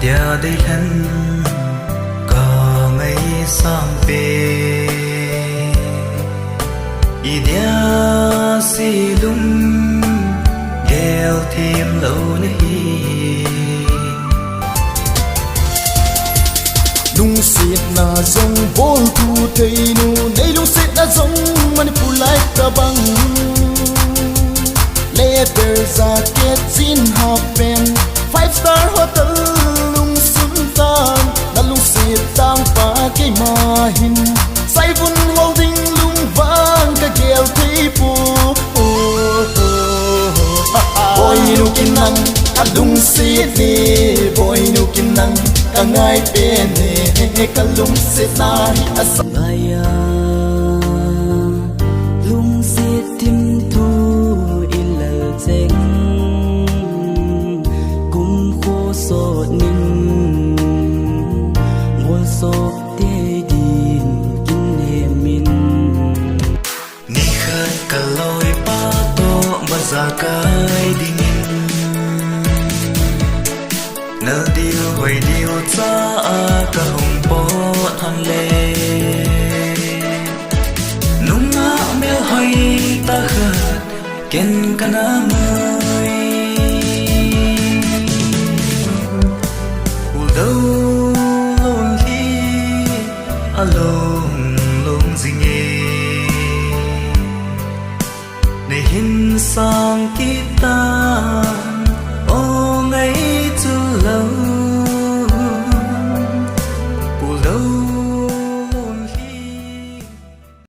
dia đây thân có ngày sang về idea si lung gheo thêm lâu nay lung xịt na dòng bol thu thấy nu đây lung xịt na dòng manipulate ta băng leather jacket jean half pant 5-star hotel lung sultan na lung xịt tang pa cái ma hin sai vun holding lung vang ka gheo thấy pu boy nu kinang kalung xịt ni boy nu kinang ka ngai pe ne kalung xịt na asa ngaya lung xịt tim thu ilal cheng kum kho so ning ngol so te din kin he min ni khat kaloi pa to baza kai ding nơ điêu hồi điêu cha ka hồng po than le nung ngã mel hay ta khát ken kana mơi u đâu lon hi along long zinge ne hin sang kita